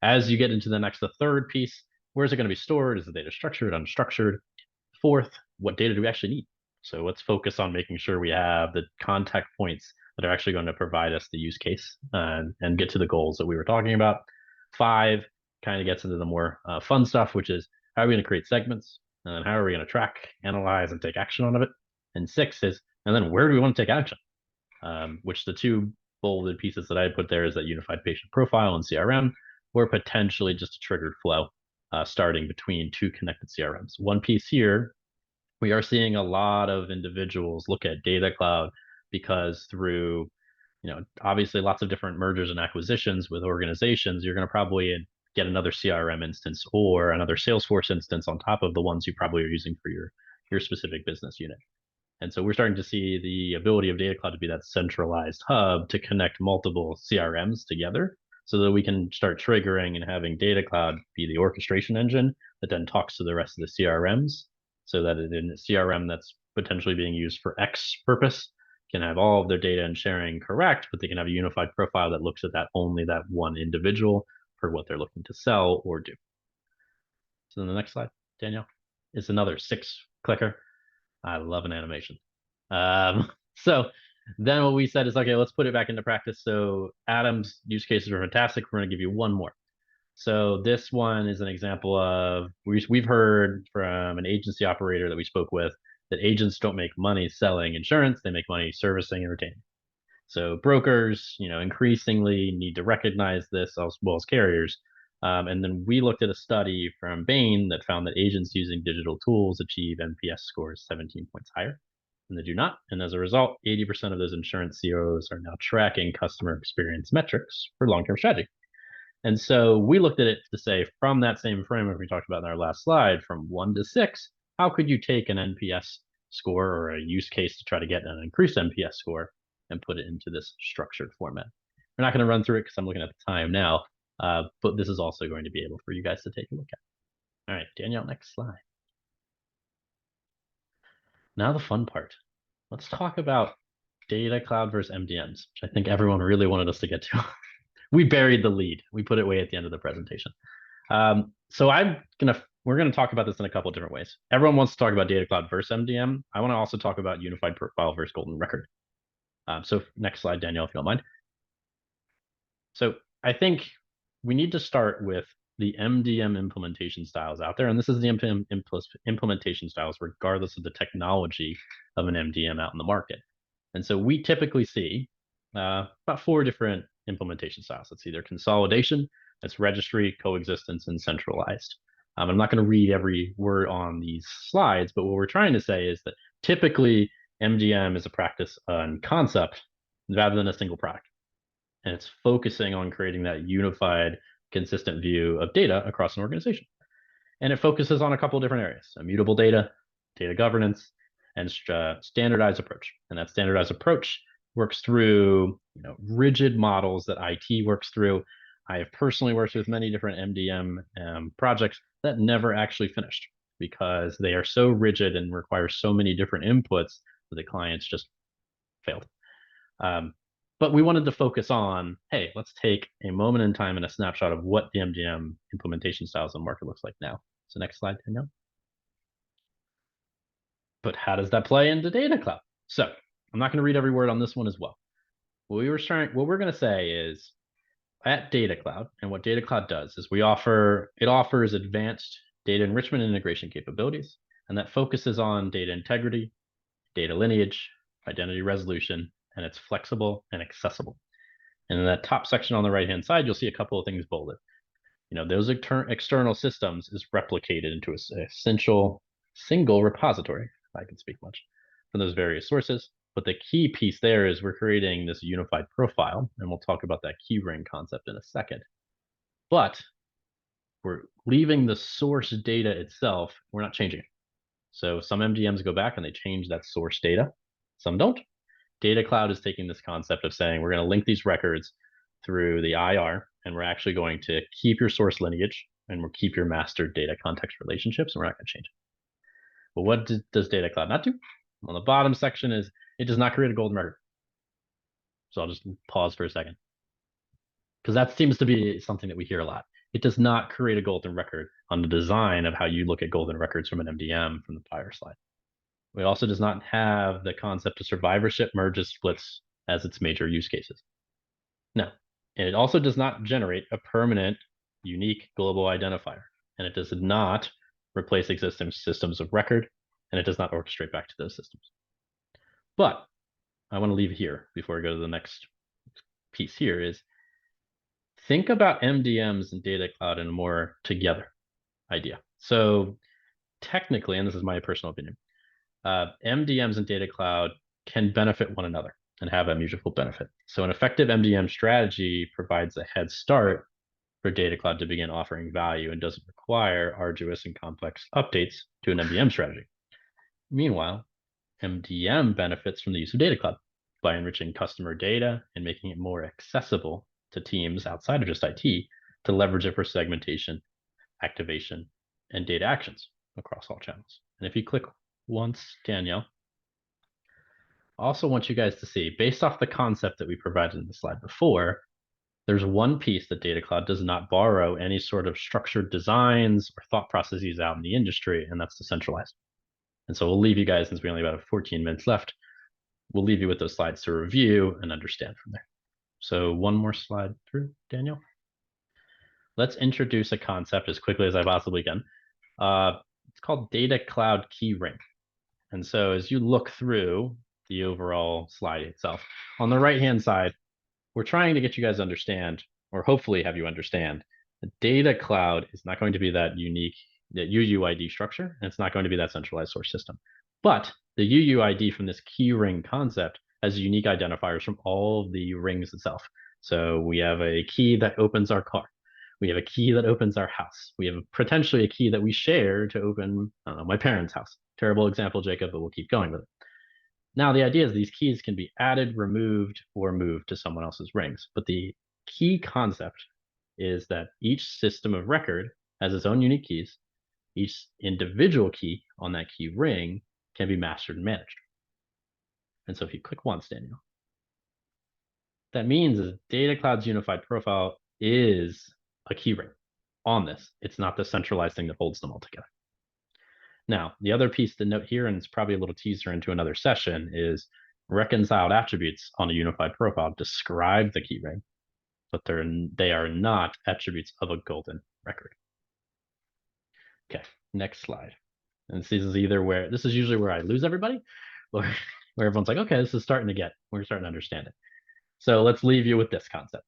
As you get into the third piece, where's it going to be stored? Is the data structured, unstructured? Fourth, what data do we actually need? So let's focus on making sure we have the contact points that are actually going to provide us the use case and get to the goals that we were talking about. 5 kind of gets into the more fun stuff, which is how are we going to create segments? And then how are we going to track, analyze, and take action on it? And 6 is, and then where do we want to take action? Which the 2 bolded pieces that I put there is that unified patient profile and CRM, or potentially just a triggered flow starting between 2 connected CRMs. One piece here, we are seeing a lot of individuals look at Data Cloud because through, obviously lots of different mergers and acquisitions with organizations, you're going to probably get another CRM instance or another Salesforce instance on top of the ones you probably are using for your specific business unit. And so we're starting to see the ability of Data Cloud to be that centralized hub to connect multiple CRMs together so that we can start triggering and having Data Cloud be the orchestration engine that then talks to the rest of the CRMs, so that in a CRM that's potentially being used for X purpose can have all of their data and sharing correct, but they can have a unified profile that looks at only that one individual for what they're looking to sell or do. So then the next slide, Danielle, is another 6 clicker. I love an animation. So then what we said is, okay, let's put it back into practice. So Adam's use cases are fantastic. We're going to give you one more. So this one is an example of, we've heard from an agency operator that we spoke with that agents don't make money selling insurance, they make money servicing and retaining. So brokers, increasingly need to recognize this as well as carriers. And then we looked at a study from Payne that found that agents using digital tools achieve NPS scores 17 points higher than they do not. And as a result, 80% of those insurance CEOs are now tracking customer experience metrics for long-term strategy. And so we looked at it to say, from that same framework we talked about in our last slide, from 1 to 6, how could you take an NPS score or a use case to try to get an increased NPS score and put it into this structured format? We're not going to run through it because I'm looking at the time now, but this is also going to be able for you guys to take a look at. All right, Danielle, next slide. Now the fun part. Let's talk about Data Cloud versus MDMs, which I think everyone really wanted us to get to. We buried the lead. We put it way at the end of the presentation. So we're gonna talk about this in a couple of different ways. Everyone wants to talk about Data Cloud versus MDM. I want to also talk about Unified Profile versus Golden Record. So next slide, Danielle, if you don't mind. So I think we need to start with the MDM implementation styles out there, and this is the implementation styles regardless of the technology of an MDM out in the market. And so we typically see about 4 different implementation styles. It's either consolidation, it's registry, coexistence, and centralized. I'm not going to read every word on these slides, but what we're trying to say is that typically MDM is a practice on concept rather than a single product. And it's focusing on creating that unified, consistent view of data across an organization. And it focuses on a couple of different areas: immutable data, data governance, and standardized approach. And that standardized approach works through rigid models that IT works through. I have personally worked with many different MDM projects that never actually finished because they are so rigid and require so many different inputs that the clients just failed. But we wanted to focus on, hey, let's take a moment in time and a snapshot of what the MDM implementation styles in the market looks like now. So next slide, Danielle. But how does that play into Data Cloud? So I'm not going to read every word on this one as well. What we're going to say is at Data Cloud, and what Data Cloud does is it offers advanced data enrichment and integration capabilities, and that focuses on data integrity, data lineage, identity resolution, and it's flexible and accessible. And in that top section on the right-hand side, you'll see a couple of things bolded. Those external systems is replicated into an essential single repository, if I can speak much, from those various sources. But the key piece there is we're creating this unified profile, and we'll talk about that key ring concept in a second. But we're leaving the source data itself, we're not changing it. So some MDMs go back and they change that source data, some don't. Data Cloud is taking this concept of saying we're going to link these records through the IR, and we're actually going to keep your source lineage and we'll keep your master data context relationships, and we're not going to change it. But what does Data Cloud not do? On the bottom section is it does not create a golden record. So I'll just pause for a second, because that seems to be something that we hear a lot. It does not create a golden record on the design of how you look at golden records from an MDM from the prior slide. It also does not have the concept of survivorship, merges, splits as its major use cases. No, and it also does not generate a permanent, unique global identifier, and it does not replace existing systems of record, and it does not orchestrate back to those systems. But I want to leave here before I go to the next piece here is think about MDMs and Data Cloud in a more together idea. So technically, and this is my personal opinion, MDMs and Data Cloud can benefit one another and have a mutual benefit. So an effective MDM strategy provides a head start for Data Cloud to begin offering value and doesn't require arduous and complex updates to an MDM strategy. Meanwhile, MDM benefits from the use of Data Cloud by enriching customer data and making it more accessible to teams outside of just IT to leverage it for segmentation, activation, and data actions across all channels. And if you click once, Danielle, I also want you guys to see, based off the concept that we provided in the slide before, there's one piece that Data Cloud does not borrow any sort of structured designs or thought processes out in the industry, and that's decentralized. And so we'll leave you guys, since we only have 14 minutes left, we'll leave you with those slides to review and understand from there. So one more slide through, Daniel. let's introduce a concept as quickly as I possibly can. It's called Data Cloud Key Ring. And so as you look through the overall slide itself, on the right-hand side, we're trying to get you guys to understand, or hopefully have you understand, the data cloud is not going to be that unique, that UUID structure, and it's not going to be that centralized source system. But the UUID from this key ring concept has unique identifiers from all of the rings itself. So we have a key that opens our car. We have a key that opens our house. We have potentially a key that we share to open, I don't know, my parents' house. Terrible example, Jacob, but we'll keep going with it. Now, the idea is these keys can be added, removed, or moved to someone else's rings. But the key concept is that each system of record has its own unique keys. Each individual key on that key ring can be mastered and managed. And so if you click once, Daniel, that means is Data Cloud's unified profile is a key ring on this. It's not the centralized thing that holds them all together. Now, the other piece to note here, and it's probably a little teaser into another session, is reconciled attributes on a unified profile describe the key ring, but they are not attributes of a golden record. Okay, next slide. And this is usually where I lose everybody, or where everyone's like, okay, we're starting to understand it. So let's leave you with this concept.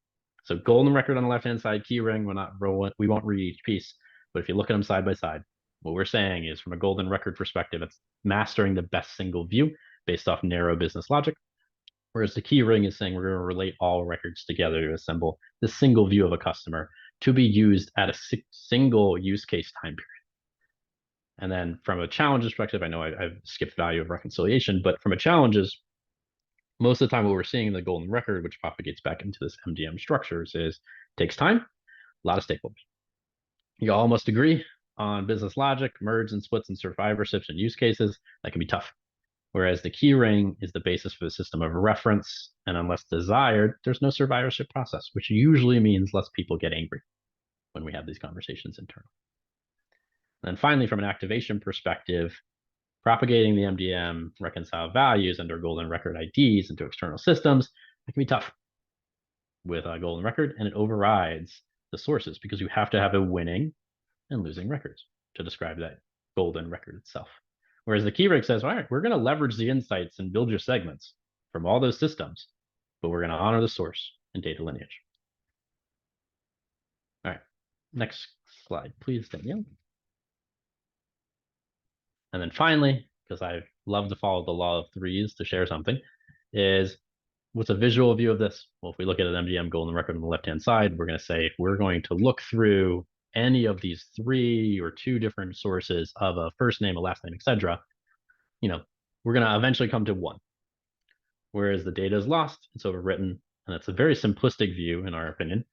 So golden record on the left-hand side, key ring, we won't read each piece, but if you look at them side by side, what we're saying is from a golden record perspective, it's mastering the best single view based off narrow business logic. Whereas the key ring is saying we're going to relate all records together to assemble the single view of a customer to be used at a single use case time period. And then from a challenges perspective, I know I've skipped value of reconciliation, but from a challenges, most of the time what we're seeing in the golden record, which propagates back into this MDM structures, is takes time, a lot of stakeholders. You all must agree on business logic, merge and splits and survivorships and use cases. That can be tough. Whereas the key ring is the basis for the system of reference. And unless desired, there's no survivorship process, which usually means less people get angry when we have these conversations internally. And then finally, from an activation perspective, propagating the MDM reconcile values under golden record IDs into external systems, that can be tough with a golden record, and it overrides the sources because you have to have a winning and losing records to describe that golden record itself. Whereas the key ring says, all right, we're going to leverage the insights and build your segments from all those systems, but we're going to honor the source and data lineage. All right, next slide, please, Danielle. And then finally, because I love to follow the law of threes to share something, is what's a visual view of this? Well, if we look at an MDM golden record on the left-hand side, we're going to say if we're going to look through any of these 3 or 2 different sources of a first name, a last name, etc., we're going to eventually come to one. Whereas the data is lost, it's overwritten, and it's a very simplistic view, in our opinion,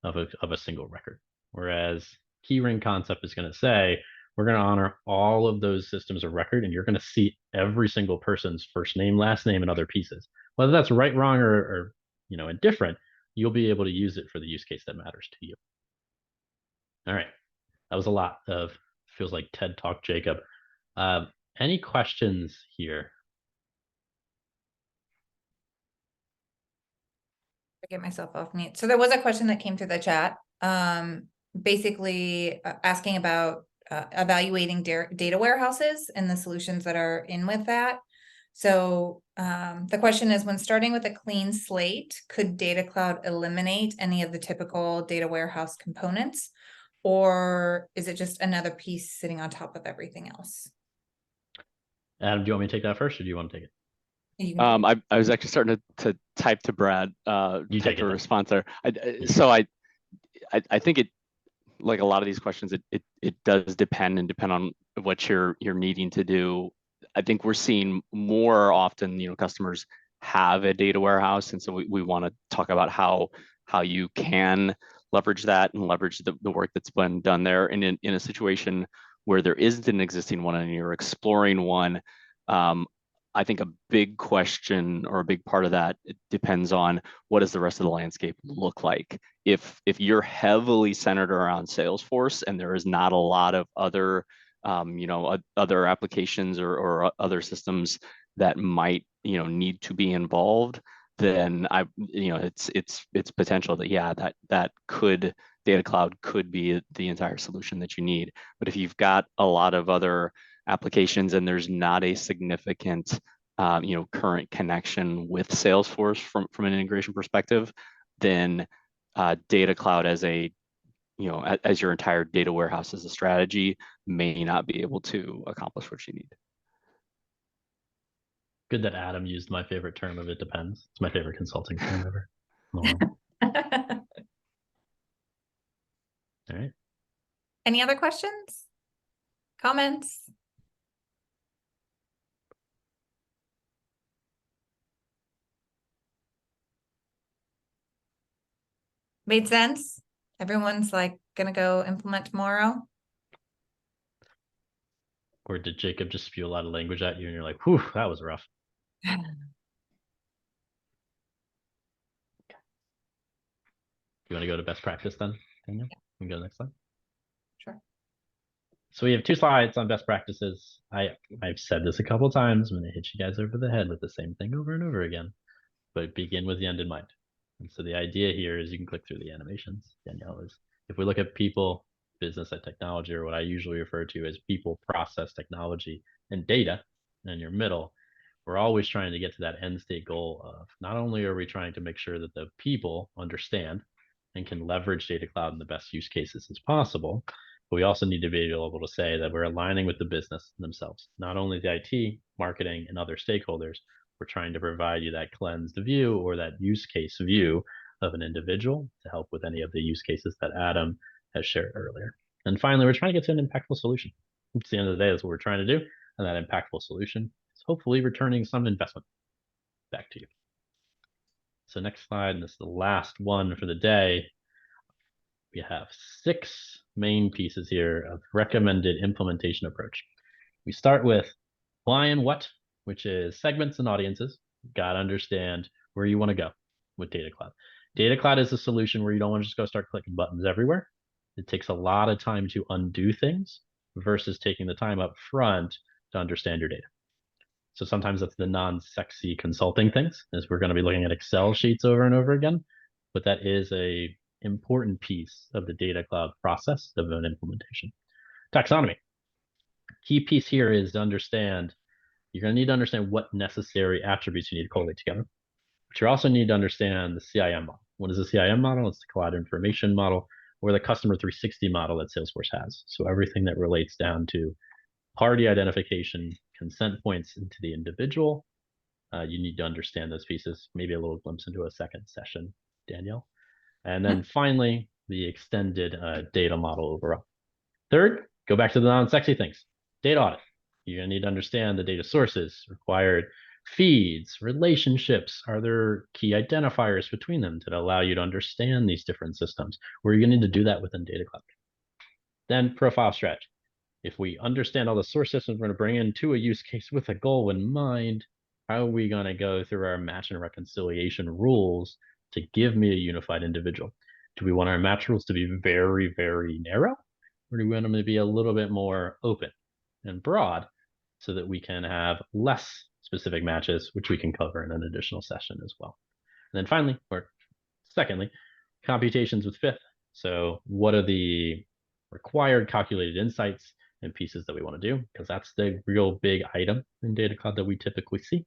of a single record. Whereas key ring concept is going to say, we're going to honor all of those systems of record, and you're going to see every single person's first name, last name, and other pieces. Whether that's right, wrong, or indifferent, you'll be able to use it for the use case that matters to you. All right, that was a lot of, feels like TED Talk, Jacob. Any questions here? Get myself off mute. So there was a question that came through the chat, basically asking about evaluating data warehouses and the solutions that are in with that. So the question is, when starting with a clean slate, could Data Cloud eliminate any of the typical data warehouse components, or is it just another piece sitting on top of everything else? Adam, do you want me to take that first, or do you want to take it? I was actually starting to type to Brad. You take a it response there. I think it, like a lot of these questions, it does depend on what you're needing to do. I think we're seeing more often, customers have a data warehouse, and so we want to talk about how you can leverage that and leverage the work that's been done there. And in a situation where there isn't an existing one and you're exploring one, I think a big question or a big part of that, it depends on what does the rest of the landscape look like. If you're heavily centered around Salesforce and there is not a lot of other other applications or other systems that might need to be involved, then it's potential that, yeah, that could, Data Cloud could be the entire solution that you need. But if you've got a lot of other applications and there's not a significant current connection with Salesforce from an integration perspective, then Data Cloud as as your entire data warehouse as a strategy may not be able to accomplish what you need. Good that Adam used my favorite term of "it depends." It's my favorite consulting term ever. All right. Any other questions? Comments? Made sense? Everyone's like gonna go implement tomorrow? Or did Jacob just spew a lot of language at you and you're like, whew, that was rough? You want to go to best practice then, Daniel? We can go to the next slide. Sure. So we have 2 slides on best practices. I've said this a couple of times. I'm going to hit you guys over the head with the same thing over and over again, but begin with the end in mind. And so the idea here is you can click through the animations, Danielle, is if we look at people, business, and technology, or what I usually refer to as people, process, technology, and data in your middle, we're always trying to get to that end state goal of not only are we trying to make sure that the people understand and can leverage Data Cloud in the best use cases as possible, but we also need to be able to say that we're aligning with the business themselves, not only the IT, marketing, and other stakeholders. We're trying to provide you that cleansed view or that use case view of an individual to help with any of the use cases that Adam has shared earlier. And finally, we're trying to get to an impactful solution. At the end of the day, that's what we're trying to do. And that impactful solution is hopefully returning some investment back to you. So next slide, and this is the last one for the day. We have 6 main pieces here of recommended implementation approach. We start with why and what, which is segments and audiences. You've got to understand where you want to go with Data Cloud. Data Cloud is a solution where you don't want to just go start clicking buttons everywhere. It takes a lot of time to undo things versus taking the time up front to understand your data. So sometimes that's the non-sexy consulting things, is we're going to be looking at Excel sheets over and over again, but that is a important piece of the Data Cloud process of an implementation. Taxonomy. Key piece here is to understand, you're going to need to understand what necessary attributes you need to collate together. But you also need to understand the CIM model. What is the CIM model? It's the Cloud Information Model, or the Customer 360 model that Salesforce has. So everything that relates down to party identification, consent points into the individual, you need to understand those pieces. Maybe a little glimpse into a second session, Danielle. And then finally, the extended data model overall. Third, go back to the non-sexy things. Data audit. You're going to need to understand the data sources, required feeds, relationships. Are there key identifiers between them that allow you to understand these different systems? Where you're going to need to do that within Data Cloud. Then profile strategy. If we understand all the source systems we're going to bring into a use case with a goal in mind, how are we going to go through our match and reconciliation rules to give me a unified individual? Do we want our match rules to be very, very narrow? Or do we want them to be a little bit more open and broad so that we can have less specific matches, which we can cover in an additional session as well? And then finally, or secondly, computations with fifth. So what are the required calculated insights and pieces that we want to do? Because that's the real big item in Data Cloud that we typically see,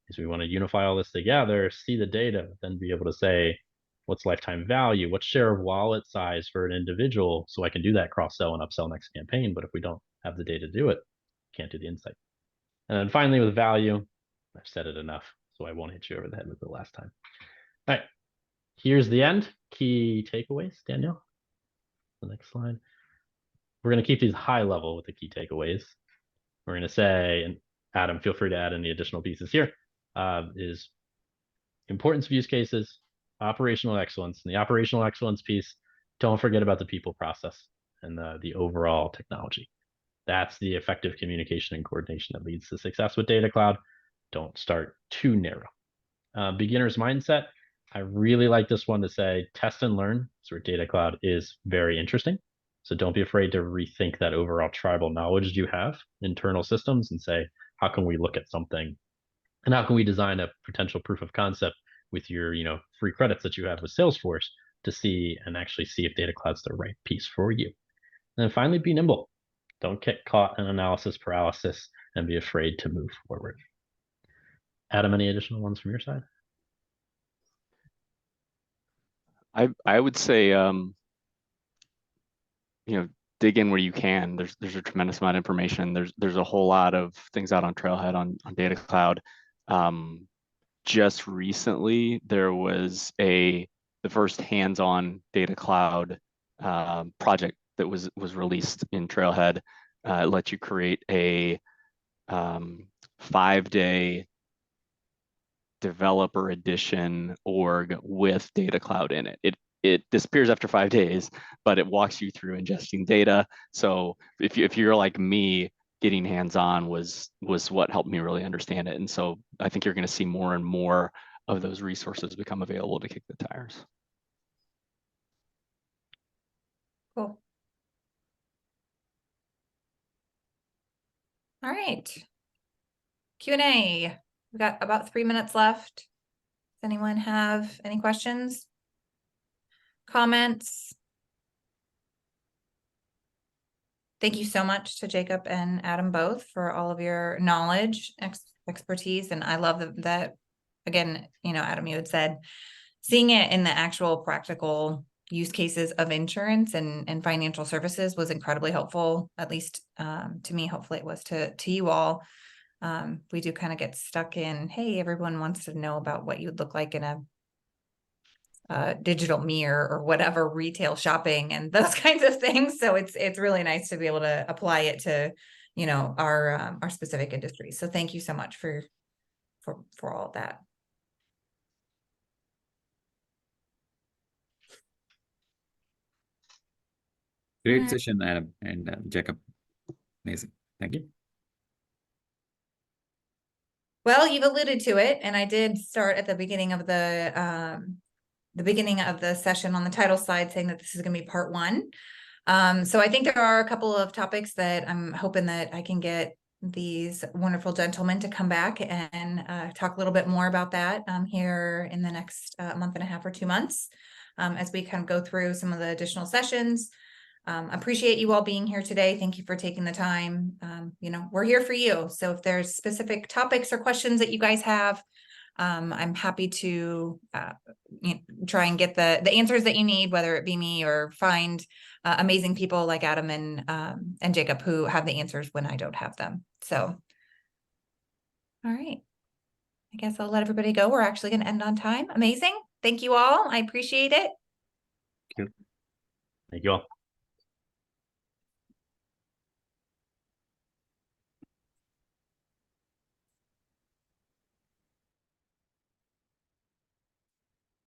is we want to unify all this together, see the data, then be able to say, what's lifetime value, what's share of wallet size for an individual, so I can do that cross-sell and upsell next campaign. But if we don't have the data to do it, can't do the insight. And then finally with value, I've said it enough, so I won't hit you over the head with it last time. All right, here's the end. Key takeaways, Danielle. The next slide. We're going to keep these high level with the key takeaways. We're going to say, and Adam, feel free to add any additional pieces here, is importance of use cases, operational excellence. And the operational excellence piece, don't forget about the people, process, and the overall technology. That's the effective communication and coordination that leads to success with Data Cloud. Don't start too narrow. Beginner's mindset. I really like this one to say test and learn. So Data Cloud is very interesting. So don't be afraid to rethink that overall tribal knowledge you have, internal systems, and say, how can we look at something and how can we design a potential proof of concept with your, free credits that you have with Salesforce to see and actually see if Data Cloud's the right piece for you. And then finally, be nimble. Don't get caught in analysis paralysis and be afraid to move forward. Adam, any additional ones from your side? I would say, dig in where you can. There's a tremendous amount of information. There's a whole lot of things out on Trailhead on Data Cloud. Just recently, there was the first hands-on Data Cloud project that was released in Trailhead. It lets you create a 5-day developer edition org with Data Cloud in it. It disappears after 5 days, but it walks you through ingesting data. So if you're like me, getting hands-on was what helped me really understand it. And so I think you're going to see more and more of those resources become available to kick the tires. Cool. All right. Q&A. We've got about 3 minutes left. Does anyone have any questions? Comments? Thank you so much to Jacob and Adam both for all of your knowledge, expertise. And I love that, again, Adam, you had said, seeing it in the actual practical use cases of insurance and financial services was incredibly helpful, at least to me. Hopefully it was to you all. We do kind of get stuck in, hey, everyone wants to know about what you'd look like in a digital mirror or whatever, retail shopping and those kinds of things. So it's really nice to be able to apply it to, our specific industry. So thank you so much for all of that. Great session, Adam and Jacob. Amazing. Thank you. Well, you've alluded to it, and I did start at the beginning of the session on the title slide saying that this is going to be part 1. So I think there are a couple of topics that I'm hoping that I can get these wonderful gentlemen to come back and talk a little bit more about that here in the next month and a half or 2 months as we kind of go through some of the additional sessions. Appreciate you all being here today. Thank you for taking the time. We're here for you. So if there's specific topics or questions that you guys have, I'm happy to try and get the answers that you need, whether it be me or find amazing people like Adam and Jacob who have the answers when I don't have them. So, all right. I guess I'll let everybody go. We're actually going to end on time. Amazing. Thank you all. I appreciate it. Thank you all.